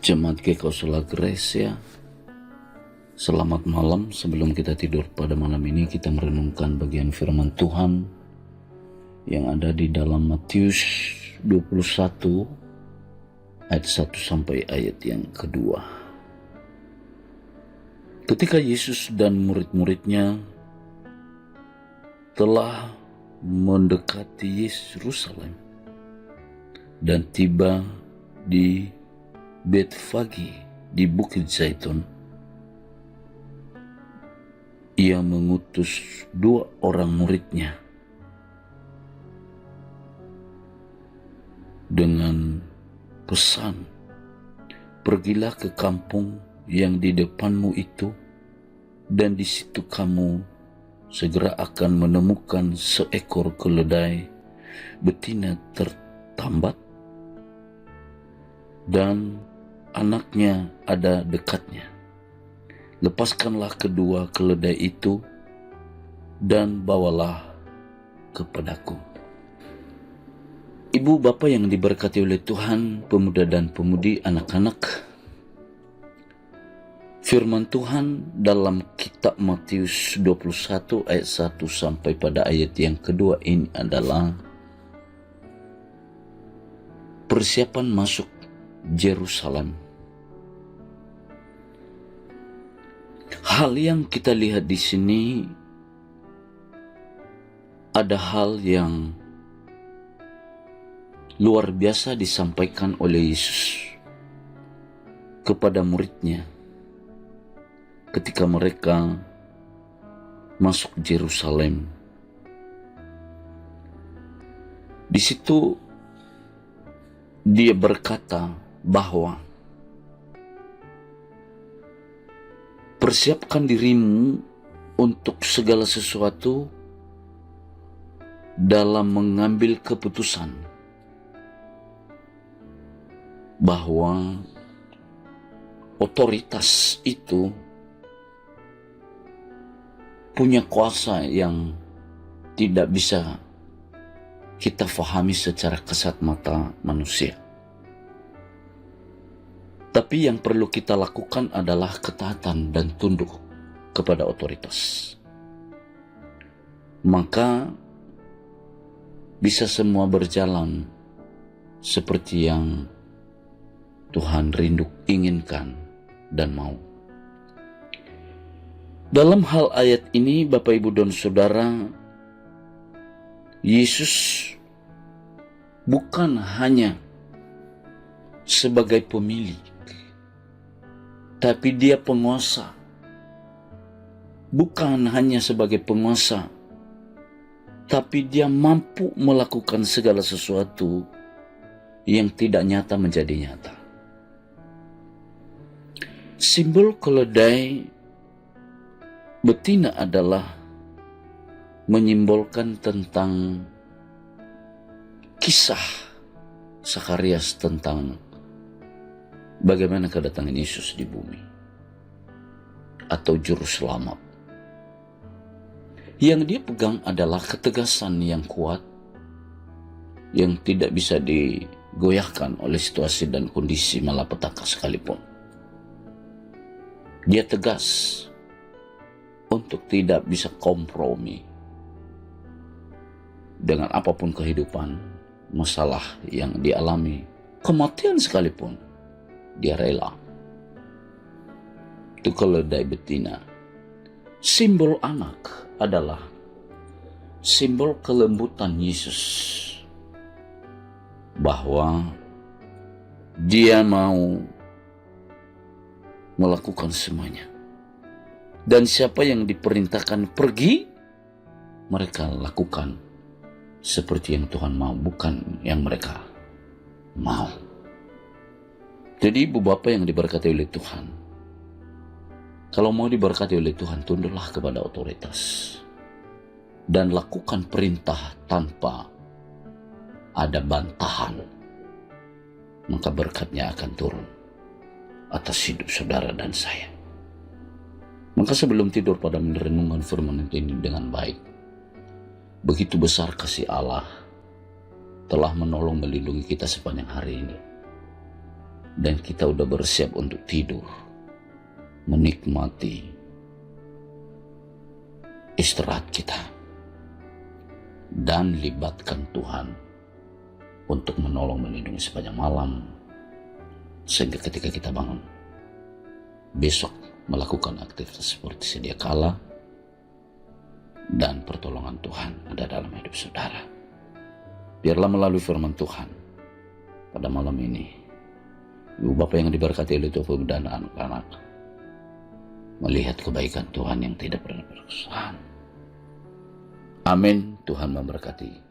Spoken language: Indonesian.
Jemaat GKOSLA Gracia, selamat malam. Sebelum kita tidur pada malam ini, kita merenungkan bagian firman Tuhan yang ada di dalam Matius 21 ayat 1 sampai ayat yang kedua. Ketika Yesus dan murid-muridnya telah mendekati Yerusalem dan tiba di Betfagi di Bukit Zaitun, ia mengutus 2 orang muridnya dengan pesan, "Pergilah ke kampung yang di depanmu itu, dan di situ kamu segera akan menemukan seekor keledai betina tertambat dan anaknya ada dekatnya. Lepaskanlah kedua keledai itu dan bawalah kepadaku." Ibu bapak yang diberkati oleh Tuhan, pemuda dan pemudi, anak-anak, firman Tuhan dalam kitab Matius 21 ayat 1 sampai pada ayat yang kedua ini adalah persiapan masuk Yerusalem. Hal yang kita lihat di sini ada hal yang luar biasa disampaikan oleh Yesus kepada muridnya ketika mereka masuk Yerusalem. Di situ dia berkata bahwa persiapkan dirimu untuk segala sesuatu dalam mengambil keputusan bahwa otoritas itu punya kuasa yang tidak bisa kita fahami secara kasat mata manusia. Tapi yang perlu kita lakukan adalah ketaatan dan tunduk kepada otoritas. Maka bisa semua berjalan seperti yang Tuhan rindu, inginkan, dan mau. Dalam hal ayat ini, Bapak, Ibu, dan Saudara, Yesus bukan hanya sebagai pemilik, tapi dia penguasa. Bukan hanya sebagai penguasa, tapi dia mampu melakukan segala sesuatu yang tidak nyata menjadi nyata. Simbol keledai betina adalah menyimbolkan tentang kisah Zakarias tentang bagaimana kedatangan Yesus di bumi atau juru selamat. Yang dia pegang adalah ketegasan yang kuat yang tidak bisa digoyahkan oleh situasi dan kondisi malapetaka sekalipun. Dia tegas untuk tidak bisa kompromi dengan apapun kehidupan, masalah yang dialami, kematian sekalipun. Dia rela. Itu keledai betina. Simbol anak adalah simbol kelembutan Yesus, bahwa dia mau melakukan semuanya. Dan siapa yang diperintahkan pergi, mereka lakukan seperti yang Tuhan mau, bukan yang mereka mau. Jadi ibu bapak yang diberkati oleh Tuhan, kalau mau diberkati oleh Tuhan, tunduklah kepada otoritas dan lakukan perintah tanpa ada bantahan, maka berkatnya akan turun atas hidup saudara dan saya. Maka sebelum tidur pada merenungkan firman ini dengan baik, begitu besar kasih Allah telah menolong melindungi kita sepanjang hari ini. dan kita udah bersiap untuk tidur, menikmati istirahat kita, dan libatkan Tuhan untuk menolong melindungi sepanjang malam, sehingga ketika kita bangun besok melakukan aktivitas seperti sedia kala, dan pertolongan Tuhan ada dalam hidup saudara. Biarlah melalui firman Tuhan pada malam ini, Ibu Bapa yang diberkati oleh Tuhan dan anak-anak, melihat kebaikan Tuhan yang tidak pernah berkesudahan. Amin. Tuhan memberkati.